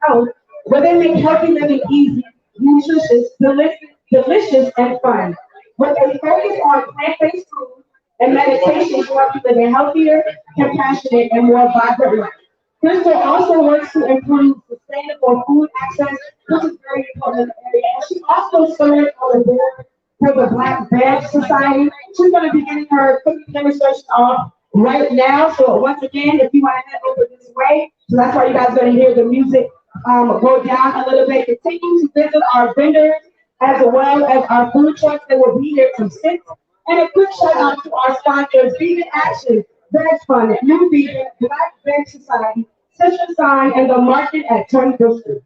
health, where they make healthy living easy, nutritious, delicious, and fun. With a focus on plant-based food and meditation to help you live a healthier, compassionate, and more vibrant life. Crystal also works to improve sustainable food access, which is very important in the area. And she also serves on the board for the Black Badge Society. She's going to be getting her cooking demonstration off right now. So once again, if you want to head over this way, so that's why you guys are going to hear the music go down a little bit. Continue to visit our vendors as well as our food trucks that will be here from 6. And a quick shout out to our sponsors, Vegan Action, Veg Fund, New Vegan, Black Veg Society, Sister Sign, and the Market at 25th Street.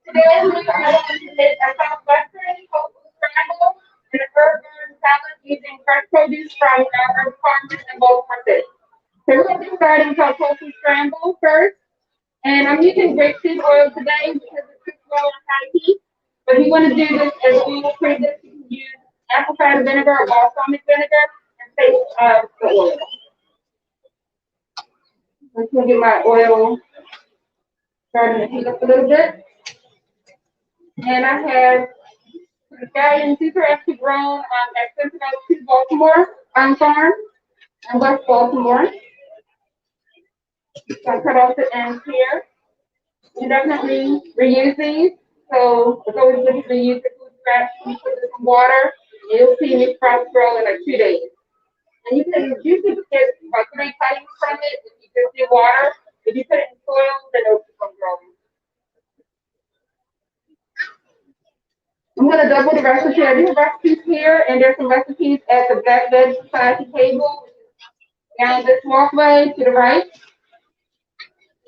Today we are going to make a Southwestern Tofu Scramble and a burger salad using fresh produce from our farmers in both markets. So we're going to be starting with our tofu scramble first. And I'm using grapeseed oil today because it's cooks well on high heat. But if you want to do this as we previous, you can use apple cider vinegar or balsamic vinegar and take the oil. I'm going to get my oil starting to heat up a little bit. And I have scallions. These are actually grown at Sentinel 2 Baltimore Farm in West Baltimore. So I cut off the ends here. You definitely reuse these. So it's always good to reuse the food scraps. You put this in water, and you'll see these sprouts grow in like 2 days. And you can usually get about 3 cuttings from it if you just do water. If you put it in soil, then it'll keep on growing. I'm going to double the recipe. I do have recipes here, and there's some recipes at the Black Veg Society table down this walkway to the right.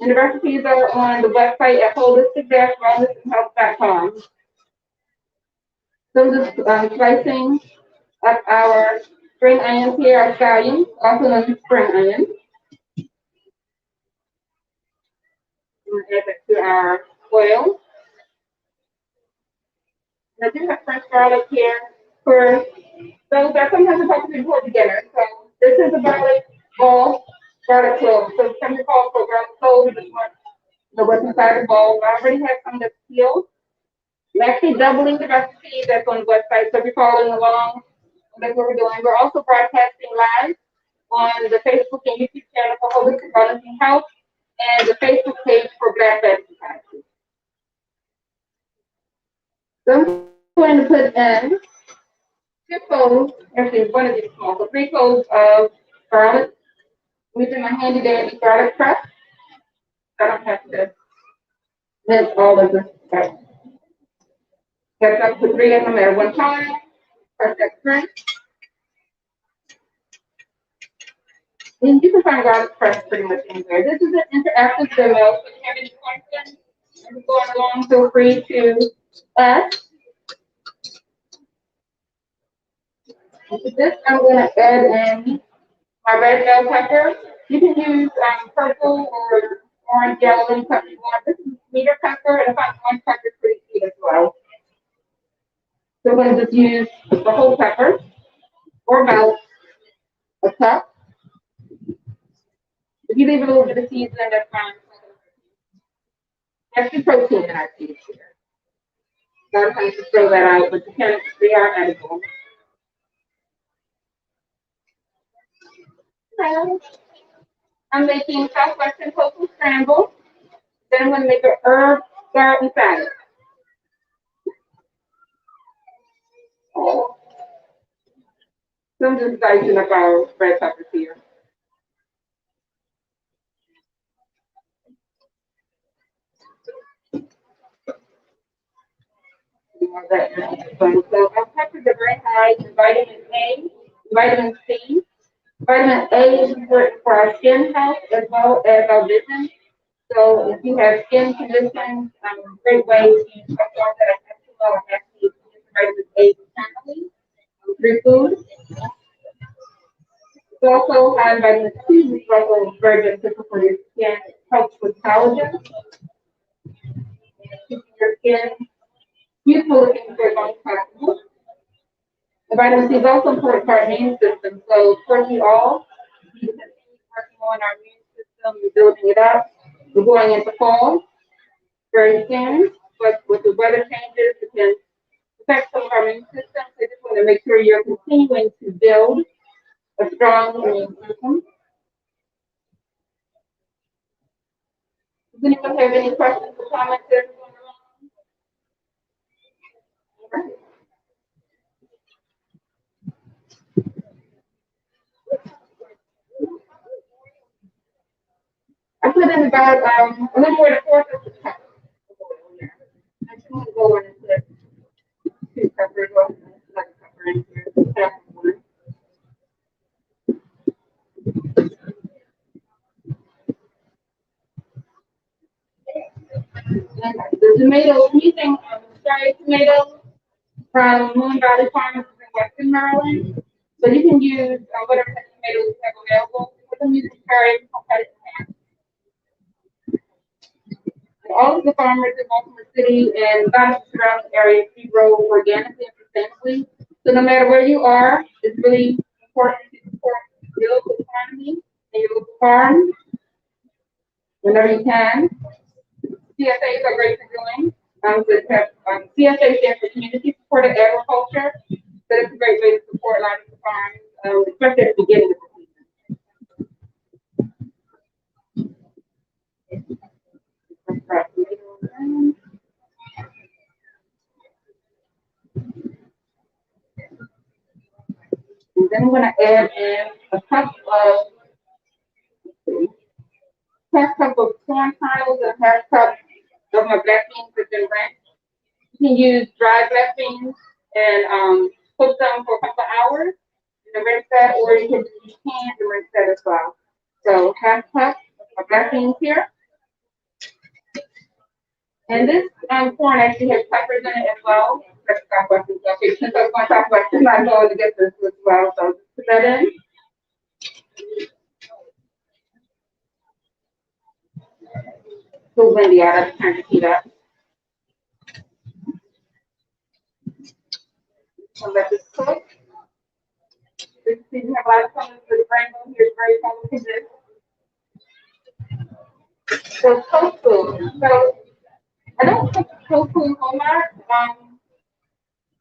And the recipes are on the website at holistic-wellnessandhealth.com. So I'm just slicing up our spring onions here, our scallions, also known as spring onions. I'm going to add that to our oil. And I do have fresh garlic here for those that sometimes it's supposed to be before beginners. So this is a garlic ball, garlic clove. So some people call it for garlic clove. You just want the what's inside the bowl. I already have some that's peeled. I'm actually doubling the recipe that's on the website. So if you're following along, that's what we're doing. We're also broadcasting live on the Facebook and YouTube channel for Holistic Wellness and Health and the Facebook page for Black Veg Society. So I'm going to put in 2 cloves, actually one of these small, so 3 cloves of garlic. I'm using my handy dandy garlic press. I don't have to mince all of this stuff. That's up to 3 of them at one time. Press that press. And you can find garlic press pretty much anywhere. This is an interactive demo, so if you have any questions as we're going along, feel free to ask. To this, I'm going to add in my red bell pepper. You can use purple or orange, yellow, any pepper you want. This is sweeter pepper, and I find orange pepper is pretty sweet as well. So I'm going to just use the whole pepper, or about a cup. If you leave a little bit of seasoning, that's fine. That's the protein in our seeds here. A lot of times you throw that out, but they are edible. So I'm making Southwestern Tofu Scramble. Then I'm going to make an herb garden salad. So I'm just dicing up our red peppers here. So our peppers are very high in vitamin A, vitamin C. Vitamin A is important for our skin health as well as our vision. So if you have skin conditions, great way to perform that well and actually use vitamin A internally through food. It's also high in vitamin C, which is also very beneficial for your skin. It helps with collagen. skin, beautiful looking for as long as possible. The vitamin C is also important for our immune system. So, for we all need to continue working on our immune system and building it up. We're going into fall very soon, but with the weather changes, it can affect some of our immune system. So, just want to make sure you're continuing to build a strong immune system. Does anyone have any questions or comments? I put in about a little more than 4 cups. I just want to go into 2 peppers or like a pepper in here. Half of one. And the tomatoes, I'm using cherry tomatoes from Moon Valley Farms in Western Maryland. So you can use whatever type of tomatoes you have available. With them using cherry, you can cut it in half. All of the farmers in Baltimore City and about the surrounding area we grow organically and sustainably. So no matter where you are, it's really important to support your local economy and your local farm whenever you can. CSAs are great for doing. CSA stands for Community Supported Agriculture. So it's a great way to support a lot of the farms, especially at the beginning of the season. And then I'm going to add in a cup of half cup of corn kernels and half cup of my black beans that's been rinsed. You can use dried black beans and cook them for a couple of hours and then rinse that, or you can use cans and rinse that as well. So half cup of black beans here. And this corn actually has peppers in it as well. That's Southwestern Tofu. Since I was going to Southwestern, I'm going to get this as well. So put that in. So windy out. I'm trying to heat up. So let this cook. You can see we have a lot of colors for the rainbow here. It's very colorful. So tofu. So I don't cook tofu in home art.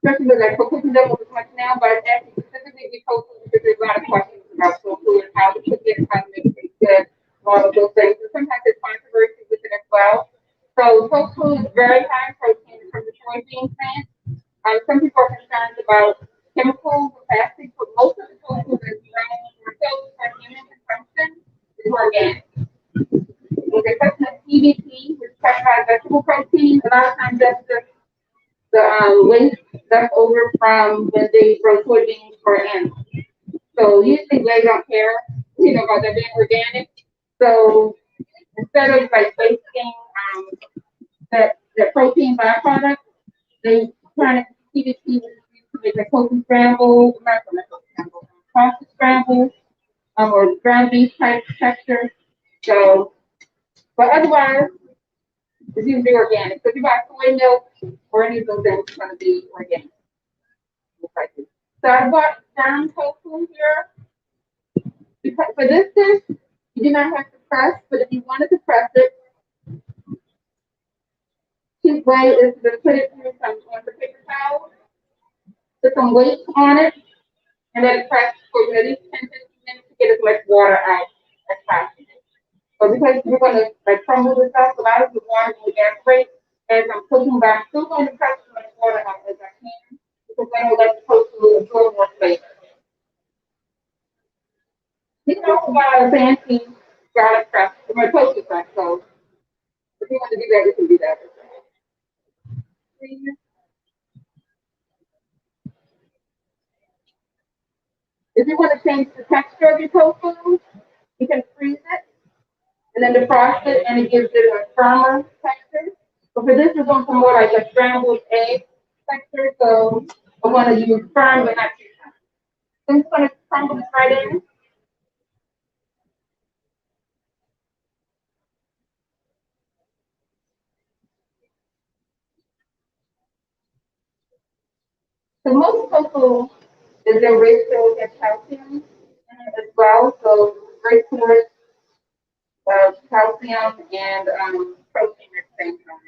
Especially with like cooking them as much now, but I actually specifically we tofu because there's a lot of questions about tofu and how to cook it, how to make it good, all of those things. And sometimes there's controversy with it as well. So tofu is very high in protein from the soybean plant. Some people are concerned about chemicals and plastics, but most of the tofu that's grown or sold for human consumption is organic. With the exception of PVP, which is purified vegetable protein, a lot of times that's the waste left over from when they grow soybeans for animals. So usually they don't care, about that being organic. So instead of like wasting that protein byproduct, they turn it to PVP, which is used to make a tofu scramble, pasta scramble, or ground beef type texture. So, but otherwise, it's usually organic. So if you buy soy milk or any of those things, it's going to be organic. So I bought ground tofu here. Because for this dish, you do not have to press, but if you wanted to press it, cheap way is to put it through some on the paper towel, put some weight on it, and let it press for at least 10, 15 minutes to get as much water out as possible. So because we're going to like crumble this up, a lot of the water will evaporate as I'm cooking, but I'm still going to press as much water out as I can because then we'll let the tofu absorb more flavor. You can also buy a fancy garlic press, or a toaster press, so if you want to do that, you can do that. If you want to change the texture of your tofu, you can freeze it and then defrost it, and it gives it a firmer texture. But for this, we're going for more like a scrambled egg texture, so we're going to use firm but not too firm. So I'm just going to crumble this right in. So most tofu is enriched with calcium in it as well. So great source of calcium and protein at the same time.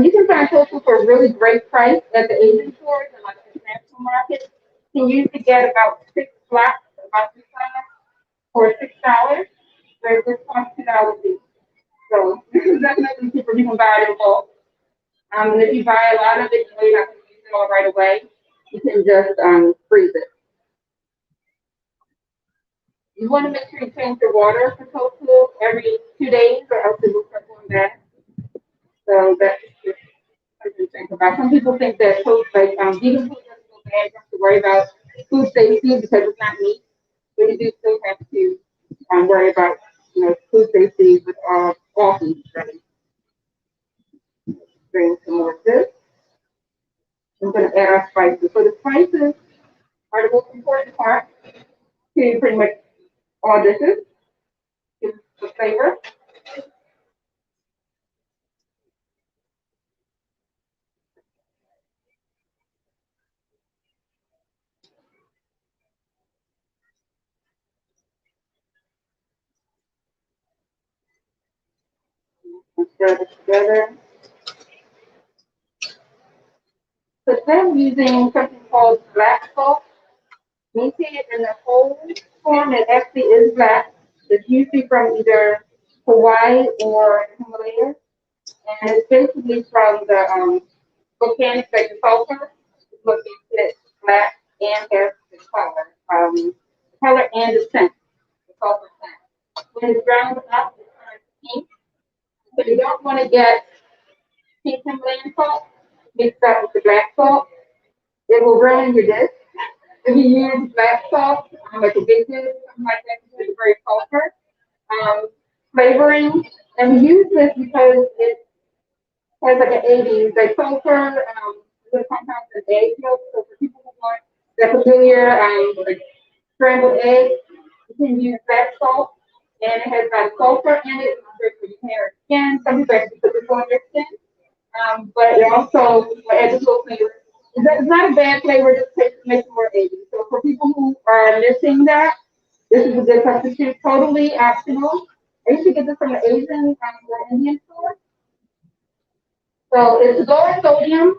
You can find tofu for a really great price at the Asian stores and like international markets. You can usually get about 6 flats, about 6 flats, for $6. Whereas this costs $2 each. So this is definitely cheaper. You can buy it in bulk. And if you buy a lot of it, you know you're not going to use it all right away. You can just freeze it. You want to make sure you change your water for tofu every 2 days, or else it will start going bad. So that's just something to think about. Some people think that tofu, like vegan food, doesn't go bad. You don't have to worry about food safety because it's not meat. But you do still have to worry about food safety with all foods. Really. Bring some more of this. I'm going to add our spices. So the spices are the most important part to pretty much all dishes. Give the flavor. And stir this together. So today I'm using something called black salt. You see it in the whole form. It actually is black. It's usually from either Hawaii or Himalayas. And it's basically from the volcanic, like the sulfur. It's what makes it black and has the color and the scent, the sulfur scent. When it's ground up, it turns pink. So you don't want to get pink Himalayan salt mixed up with the black salt. It will ruin your dish. If you use black salt, like a big dish, something like that, because it's very sulfur flavoring. And we use this because it has like an 80s, like sulfur, with compounds in egg yolk. So for people who aren't that familiar, like scrambled eggs, you can use black salt, and it has got sulfur in it. It's good for your hair and skin. Some people actually put this on their skin. But it also adds a little flavor. It's not a bad flavor, just makes it more eggy. So for people who are missing that, this is a good substitute. Totally optional. I used to get this from the Asian or Indian store. So it's lower sodium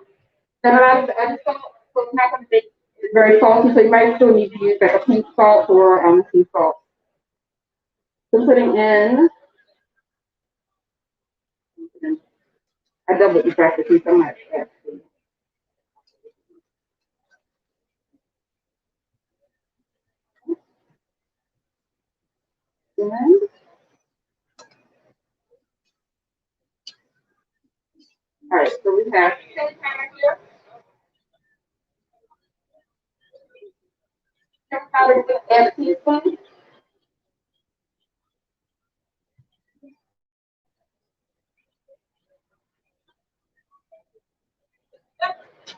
than a lot of the other salt, so it's not going to make it very salty. So you might still need to use like a pink salt or sea salt. So putting in, I doubled the recipe so much. Actually. And, all right, so we have chili powder here. Chili powder is add a teaspoon.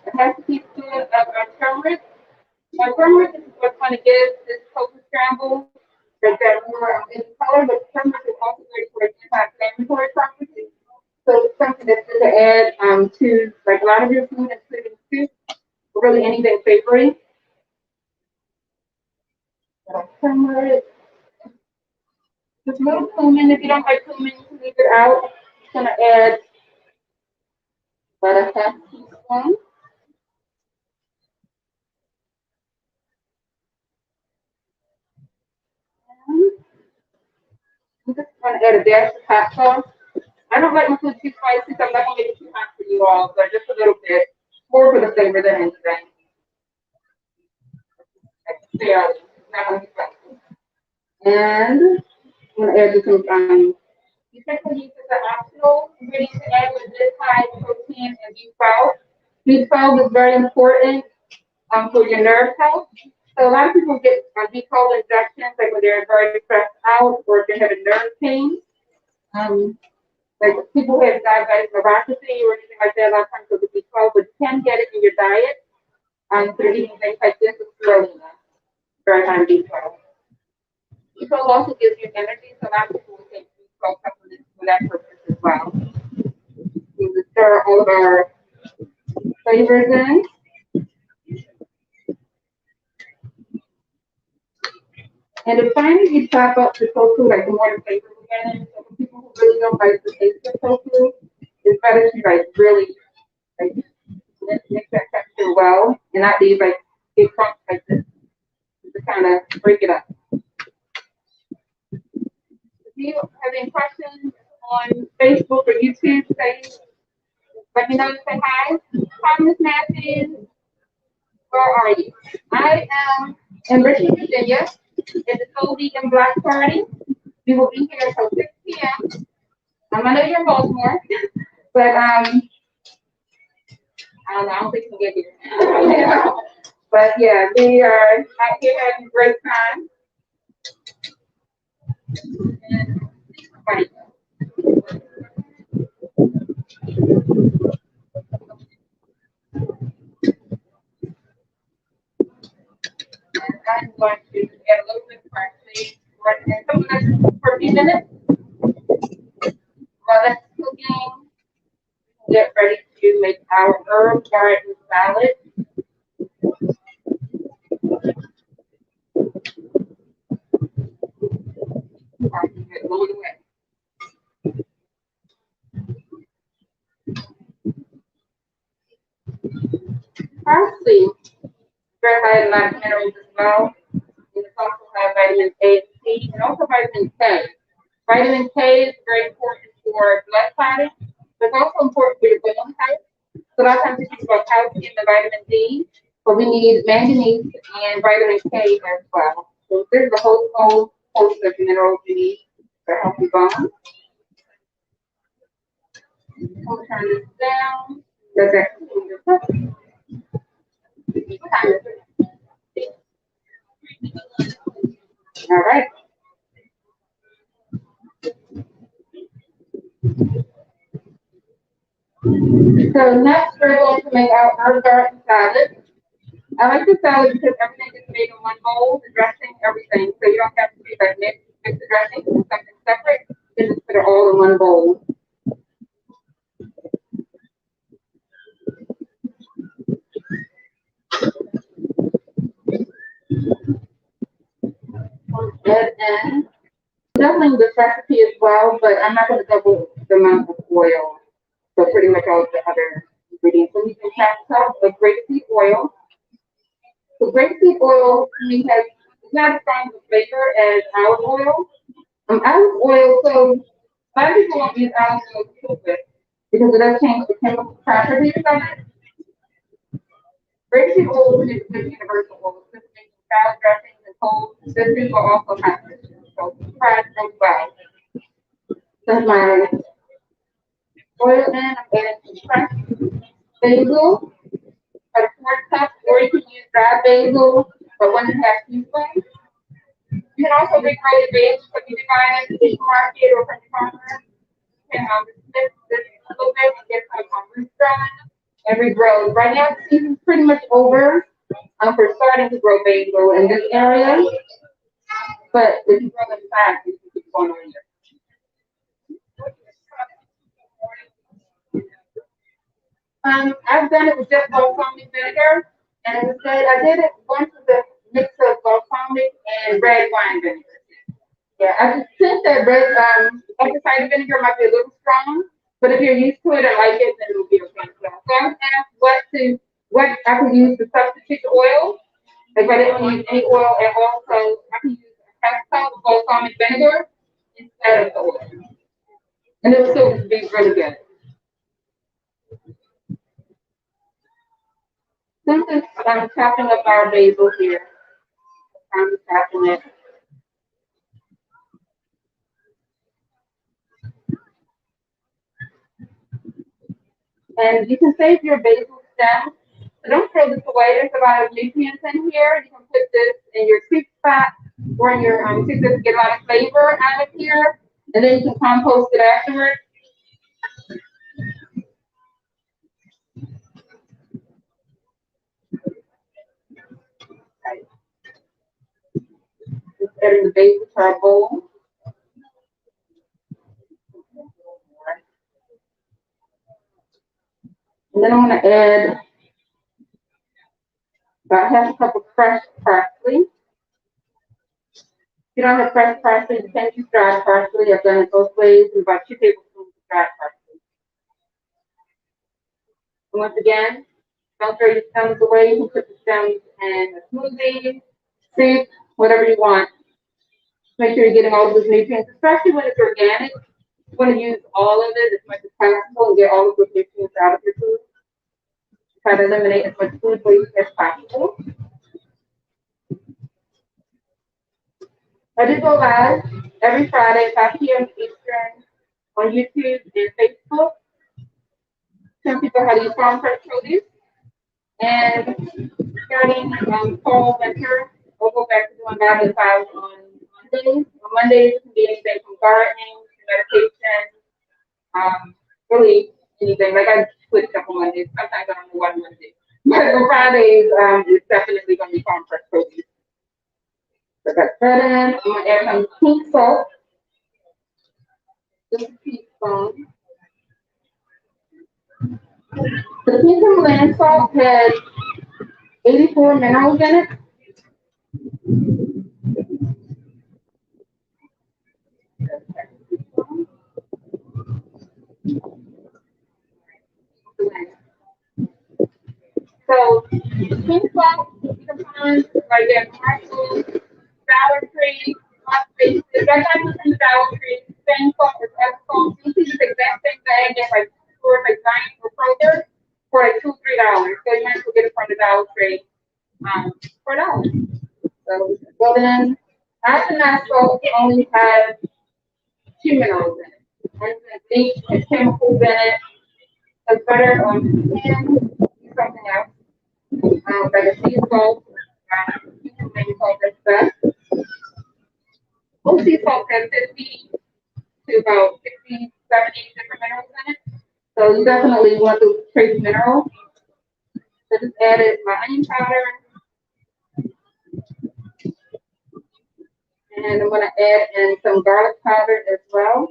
A half a teaspoon of turmeric. Now, turmeric is what's going to give this tofu scramble that more in color, but turmeric is also great for anti-inflammatory properties. So it's something that's good to add to like a lot of your food, including soup, or really anything savory. Turmeric. Just a little cumin. If you don't like cumin, you can leave it out. I'm gonna add about a half teaspoon. I'm just gonna add a dash of hot sauce. I don't like my food too spicy, so I'm not gonna make it too hot for you all, but just a little bit. More for the flavor than anything. Yeah, not gonna be spicy. And I'm gonna add some you can use as an optional ingredient to add with this high protein and B12. B12 is very important for your nerve health. So a lot of people get B12 injections like when they're very stressed out or if they have a nerve pain. Um, like people who have diabetic neuropathy or anything like that, a lot of times they'll get B12, but you can get it in your diet. So you're eating things like this with spirulina, very high in B12. B12 also gives you energy, so a lot of people will take B12 supplements for that purpose as well. our flavors in. And the finer you chop up the tofu, like the more the flavor we get in. So for people who really don't like the taste of tofu, it's better to like really like mix that texture well and not leave like big crunch like this to kind of break it up. If you have any questions on Facebook or YouTube, say let me know to say hi. Hi, Miss Matthews. Where are you? I am in Richmond, Virginia. At the Soul Vegan Black Party. We will be here until 6 p.m. I know you're in Baltimore, but I don't think you can get here. But yeah, we are out here having a great time. And everybody I'm going to get a little bit of parsley and some of this for a few minutes while that's cooking. Get ready to make our herb garden salad. Get blown away. Parsley very high in a lot of minerals as well. And it's also high in vitamin A and C, and also vitamin K. Vitamin K is very important for blood clotting, but it's also important for your bone health. So a lot of times we talk about calcium and vitamin D, but we need manganese and vitamin K as well. So there's a whole host of minerals we need for healthy bones. We'll turn this down. Does that include your cup? What time is it? All right. So next we're going to make our herb garden salad. I like the salad because everything is made in one bowl, the dressing, everything. So you don't have to do like mix the dressing and something separate. You just put it all in one bowl. And doubling this recipe as well, but I'm not going to double the amount of oil. So pretty much all of the other ingredients. So we can half cup of grapeseed oil. So grapeseed oil to me has it's not as strong of a flavor as olive oil. Olive oil, so a lot of people won't use olive oil to cook with because it does change the chemical properties of it. Grapeseed oil is a good universal oil. It's making salad dressings and cold sisters will also have this. So fried really well. That's my oil in. I'm adding some fresh basil, about a fourth cup, or you can use dry basil, but 1.5 teaspoons. You can also regrow your basil if you buy it at the supermarket or from the farmer. You can mix this a little bit and get some roots growing and regrow. Right now, the season's pretty much over for starting to grow basil in this area, but if you grow them fast, you can keep going on here. I've done it with just balsamic vinegar, and as I said, I did it once with a mix of balsamic and red wine vinegar. Yeah, I just think that red apple cider vinegar might be a little strong, but if you're used to it and like it, then it'll be okay. So I was asked what I can use to substitute the oil. If I didn't use any oil at all, so I can use a half cup of balsamic vinegar instead of the oil, and it will still be really good. Since it's chopping up our basil here, I'm chopping it. And you can save your basil stem. So don't throw this away. There's a lot of nutrients in here. You can put this in your soup pot or in your soup to get a lot of flavor out of here. And then you can compost it afterwards. Just adding the basil to our bowl. then I'm gonna add about half a cup of fresh parsley. If you don't have fresh parsley, you can use dried parsley. I've done it both ways, and about 2 tablespoons of dried parsley. And once again, don't throw your stems away. You can put the stems in a smoothie, soup, whatever you want. Make sure you're getting all of those nutrients, especially when it's organic. You want to use all of it as much as possible and get all of those nutrients out of your food. Try to eliminate as much food waste as possible. I do go live every Friday, 5 p.m. Eastern, on YouTube and Facebook. Showing people how to use farm fresh produce. And starting fall, winter, we'll go back to doing Bible files on Mondays. On Mondays, it can be anything from gardening to meditation, really anything. Like I switch up on Mondays. Sometimes I don't know what Monday. But on Fridays, it's definitely going to be farm fresh produce. So that's that in. I'm going to add some pink salt. Just a teaspoon. The pink Himalayan salt has 84 minerals in it. So, pink salt, you can find right there, Marshall, Dollar Tree, if I got this in the Dollar Tree, same salt as other salt. You see the exact same thing at like stores like Giant or Kroger for like $2, $3. So you might as well get it from the Dollar Tree for $1. So go then. After that salt only has 2 minerals in it. One is bleach and chemicals in it. It's better on skin, something else. Like a sea salt, you can maybe salt that stuff. Most sea salt has 50 to about 60, 70 different minerals in it. So you definitely want those trace minerals. So just added my onion powder. And I'm going to add in some garlic powder as well.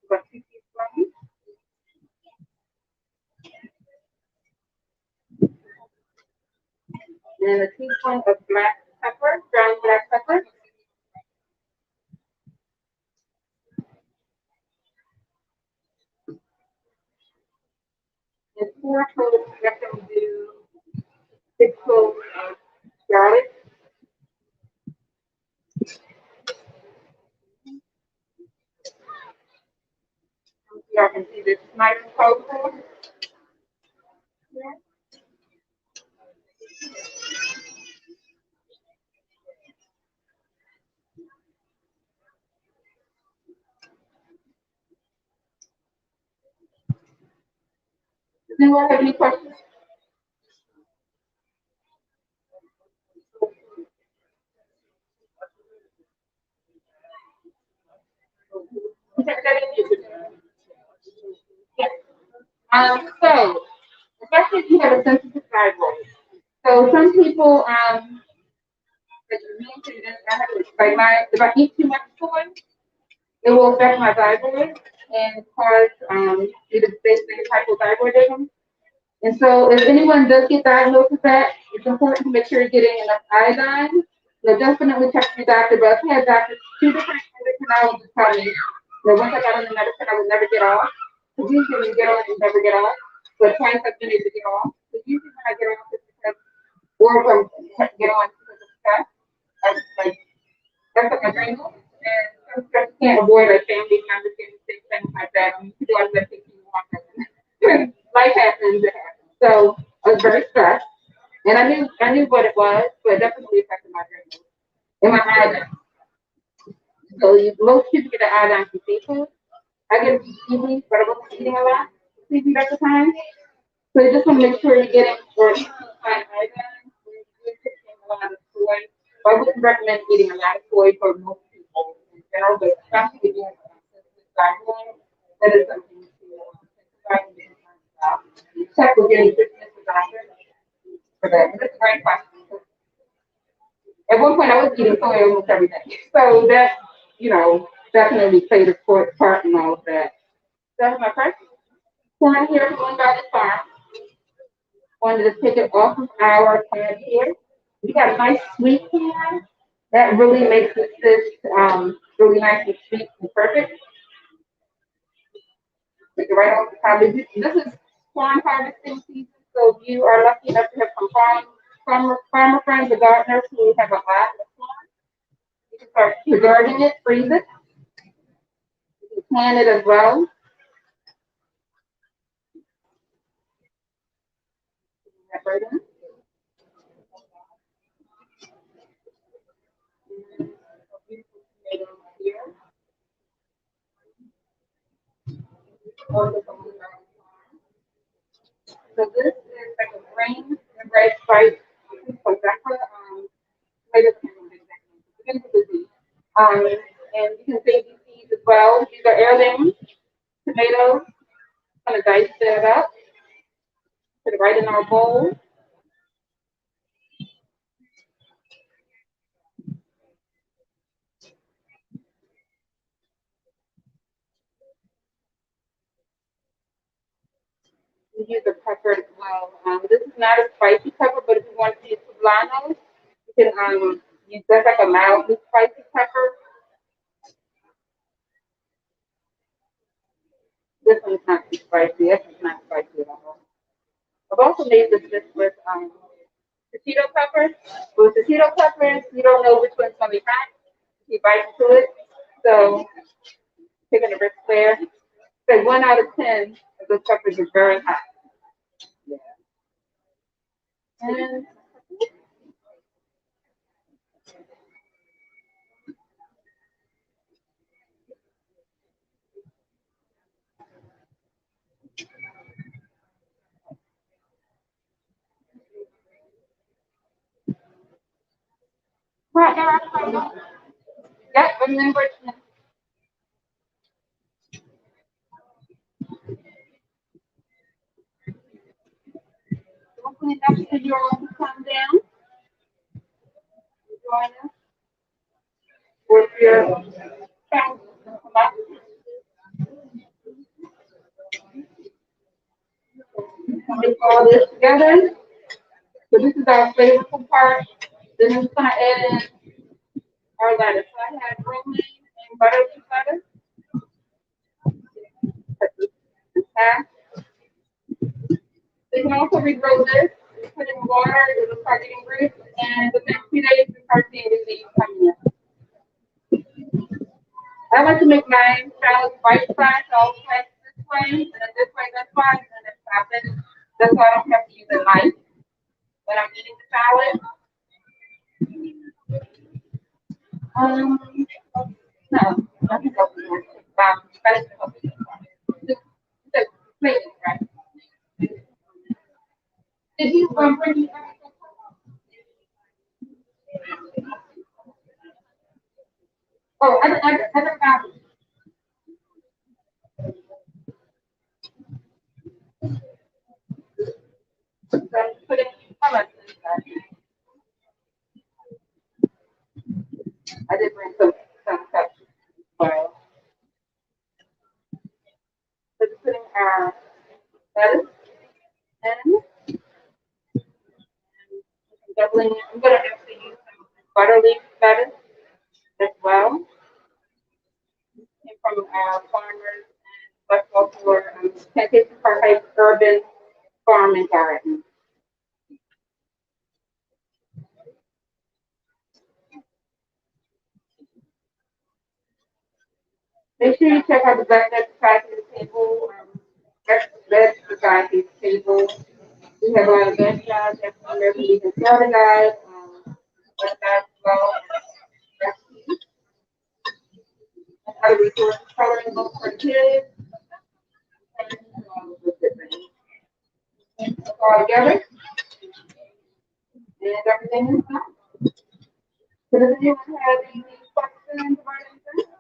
About 2 teaspoons. And a teaspoon of black pepper, ground black pepper. And 4 cloves, I'm going to do 6 cloves of garlic. Y'all can see this nice colorful. Does anyone have any questions? Yes. So, especially if you have a sensitive thyroid. So some people, like you mentioned, I have like if I eat too much soy, it will affect my thyroid and cause either basically hypothyroidism. And so if anyone does get diagnosed with that, it's important to make sure you're getting enough iodine. So definitely check your doctor. But I've had doctors, 2 different endocrinologists tell me that once I got on the medicine, I would never get off. Because usually when you get on, you never get off. But twice I've been able to get off. So usually when I get off, it's because, or if I get on because of stress, that's what my brain goes. And some stress you can't avoid, like family members getting sick, things like that. I mean, you do all that things you want. Life happens, it happens. So I was very stressed. And I knew what it was, but it definitely affected my brain and my iodine. So most people get the iodine from seafood. I get it from seaweed, but I wasn't eating a lot of seaweed at the time. So you just want to make sure you're getting or eating iodine. You're taking a lot of soy. So I wouldn't recommend eating a lot of soy for most people in general, but especially if you have sensitive thyroid, that is something to check with your nutritionist or doctor for that. But it's a great question. At one point, I was eating soy almost every day. So that, definitely played a part in all of that. That's my first point here from One Valley Farm. Wanted to take it off of our pan here. We got a nice sweet pan. That really makes this really nice and sweet and perfect. Take it right off the top. This is corn harvesting season, so if you are lucky enough to have some farmer friends or gardeners who have a lot of corn, you can start preserving it, freeze it, you can can it as well. That right in. And a beautiful tomato here. Also from the garden. So this is like a green and red stripe Rebecca, tomato begins with a Z. And you can see these seeds as well. These are heirloom tomatoes. Kind of dice that up, put it right in our bowl. We use a pepper as well. This is not a spicy pepper, but if you want to use poblano, you can use that's like a mildly spicy pepper. This one's not too spicy. This one's not spicy at all. I've also made this with potato peppers. With potato peppers, you don't know which one's gonna be hot. You bite into it. So taking a risk there. So 1 out of 10 of those peppers are very hot. Yeah. And right now, yep, remember don't clean up to your own come down. Join us with your family. Mix all this together. So this is our flavorful part. Then I'm just gonna add in our lettuce. So I had romaine and butter lettuce. Cut this in half. You can also regrow this. You put in water, it'll start getting roots, and the next few days you start seeing new leaves coming in. I like to make my salad bite size, so I'll slice this way, and then this way, this way, and then stop it. That's why I don't have to use a knife when I'm eating the salad. Um, no, I think I'll be spinach and healthy. Just plain, right? Did you bring me? Oh, I don't know. So I'm putting how much is that? I did bring some cups. Well, so just putting our lettuce in, doubling it. I'm gonna actually use some butter leaf lettuce as well, and from our farmers and West Baltimore, Plantation Park Heights Urban Farm and Garden. Make sure you check out the back that's beside the table. That's beside the table. We have a lot of best jobs, that's where we can sell the guys, best guys as well. That's how the resources coloring book for kids. And those good things. All together, and everything is done. So does anyone have any questions about anything?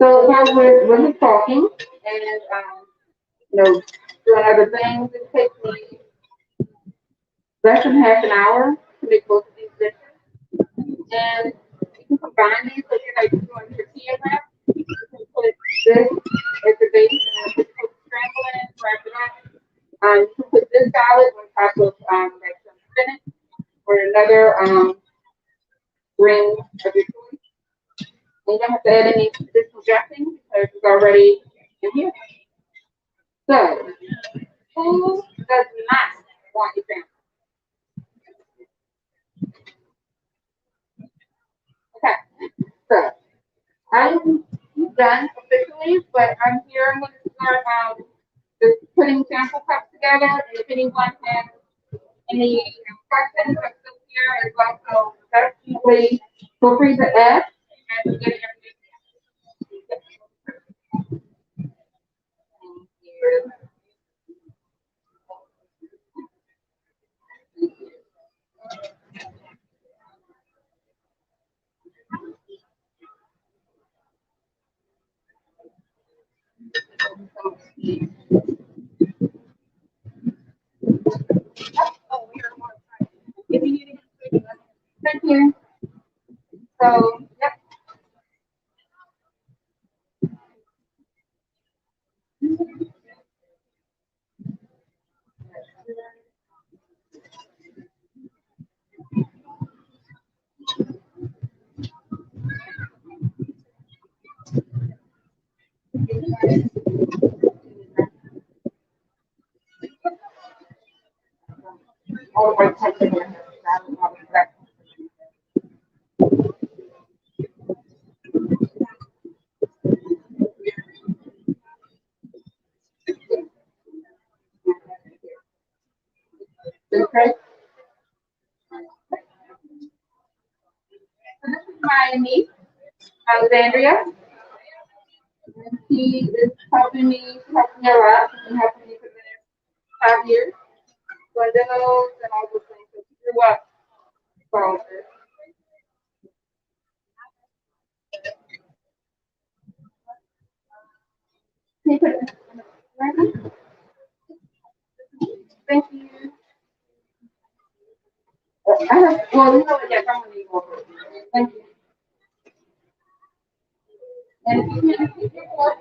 So while we're talking and doing other things, it takes me less than half an hour to make both of these dishes. And you can combine these so you're like doing tortilla wrap. You can put this as the base and put scramble in, wrap it up. You can put this salad on top of greens of your choice. And you don't have to add any additional dressing because it's already in here. So, who does not want your family? Okay, so I'm done officially, but I'm here. I'm going to start just putting sample cups together. And if anyone has any questions, I'm still here as well. So definitely feel free to ask and get everything. Thank you. So, yep. All the way to okay. So this is my niece, Alexandria. And she is helping me, helping me a lot. She's been helping me for the last 5 years. So I demos and all those things. So she grew up from this. Can you put it in the Thank you. I have, well, you know what, yes, I'm gonna need more. Thank you. And if you can, if you want,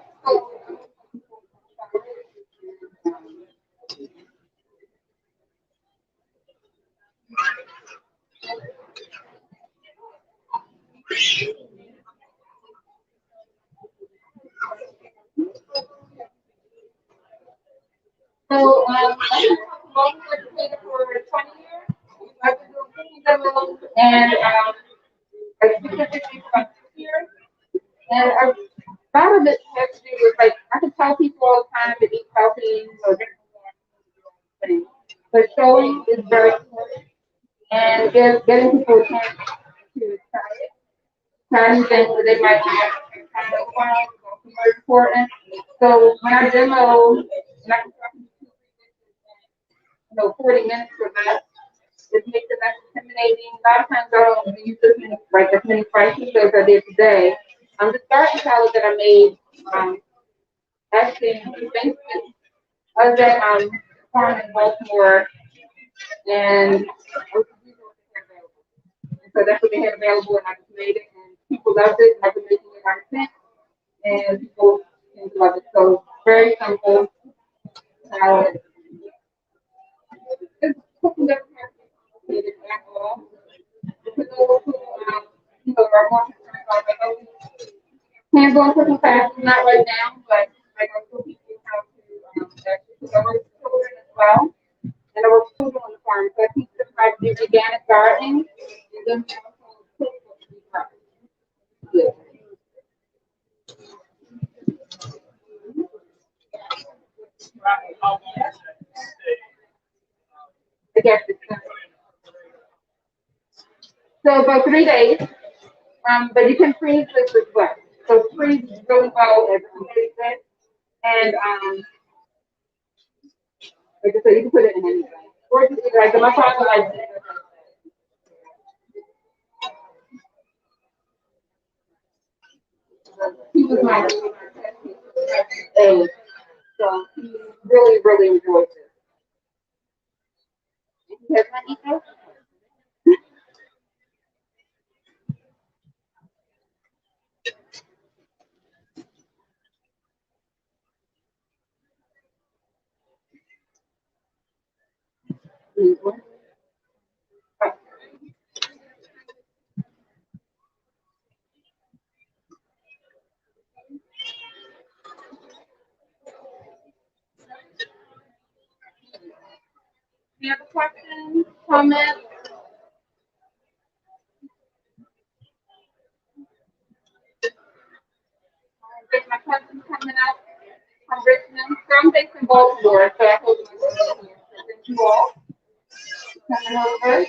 I've been working with educator for 20 years. I've been doing cooking demos and like specifically for about 6 years. And a lot of it has to do with like I can tell people all the time to eat healthy or drink things. But showing is very important and getting people a chance to try it. Trying things that they might not kind of find is also very important. So when I demo, and I can talk to you 40 minutes or less. It makes it less intimidating. A lot of times I don't use this many, like as many spices as I did today. The starting salad that I made, actually, thanks to I was at farm in Baltimore, and so that's what they had available, and I just made it, and people loved it, and I've been making it ever since, and people seem to love it. So very simple salad. It's cooking doesn't have to be complicated at all. People who, are more concerned about like, oh, hands-on cooking classes, not right now, but like I still teach you how to actually cook. I work with children as well, and I work with children on the farm, so I teach them how to do organic gardening, and then we also cook what we grow. Yeah. I guess it's so about 3 days. But you can freeze this as well. So freeze really well as it. And like I said, you can put it in anything. Or just like my father likes it. He was my age. So he really, really enjoyed this. He has my ego. Any other questions, comments? Get my cousin coming up from Richmond. So I'm based in Baltimore, so I hope my sister here. So thank you all for coming over.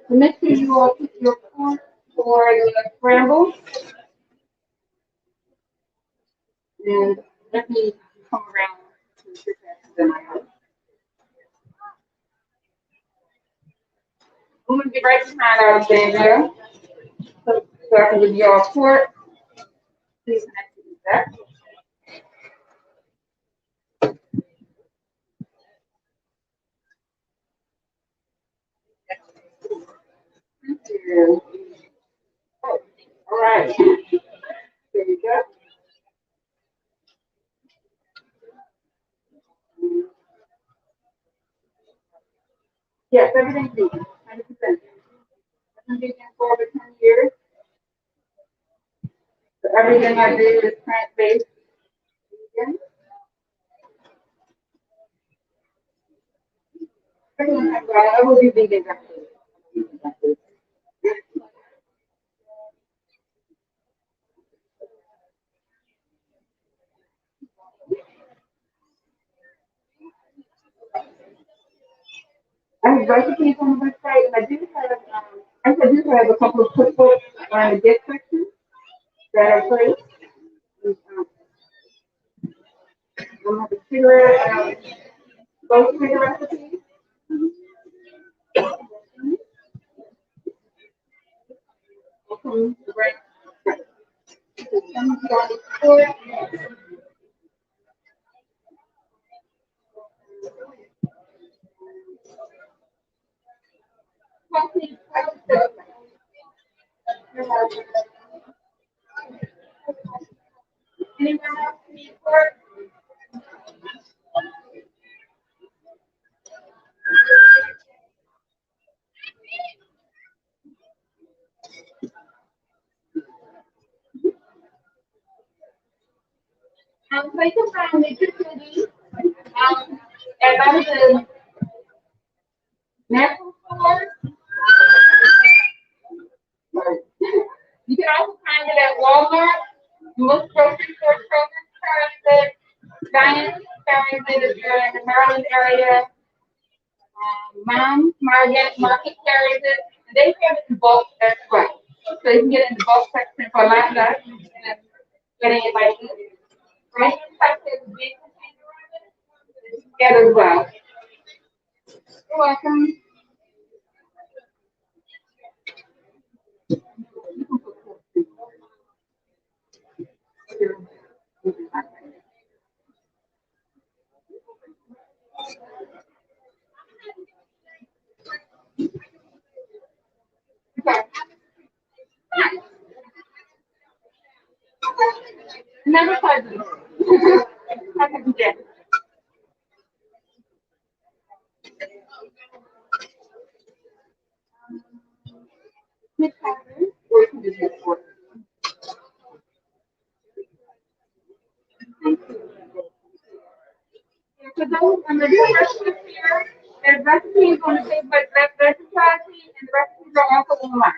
So make sure you all keep your fork for the scramble. And let me come around to the then I have. I'm gonna get right behind Alexandria. So I can give you all a report. Please connect to that. Thank you. Oh, all right. There you go. Yes, everything's vegan, 100%. I've been vegan for over 10 years. So everything I do is plant-based vegan. I will be vegan after. I have recipes on the website, and I do have a couple of cookbooks on the gift section that I placed. I'm going to figure go through the recipes. Anyone else need for? So you can find the community at one of the natural stores. You can also find it at Walmart, most grocery stores, Kroger carries it, Giant carries it if you're in the Maryland area. Market carries it. And they have it in bulk as well. So you can get it in the bulk section for a lot less than getting it like this. Right? Texas big container of it. You can get it as well. You're welcome. Okay. Never tried this. I haven't yet. Miss Catherine, or you can just use it. So those, the new recipes here, there's recipes on the page, but there's society and the recipes are also online.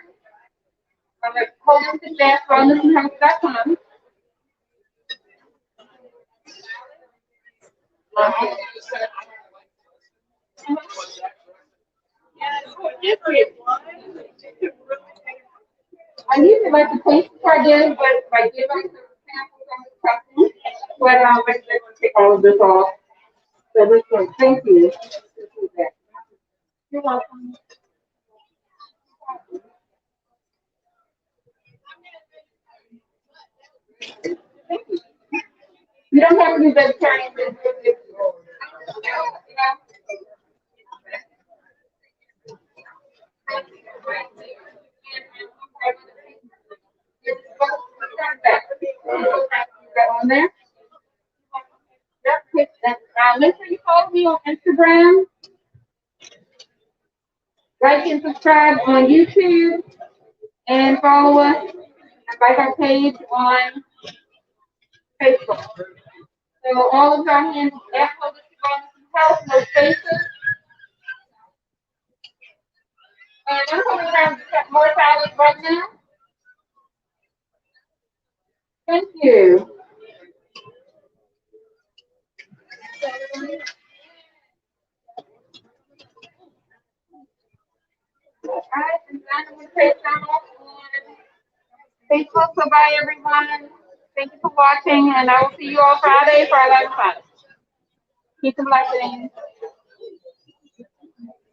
Like holisticdance.com. I usually like to taste before I get it, but if I give them the samples on the custom, but they're going to take all of this off. So this one, thank you. You're welcome. You don't have to be vegetarian. On there. Yep. Make sure you follow me on Instagram, like and subscribe on YouTube, and follow us and like our page on Facebook. So all of our hands at Holistic Health, no spaces. And I'm coming around to get more salads right now. Thank you. Alright, and then I'm going to take some off on Facebook. So bye everyone. Thank you for watching, and I will see you all Friday for our live class. Peace and blessings.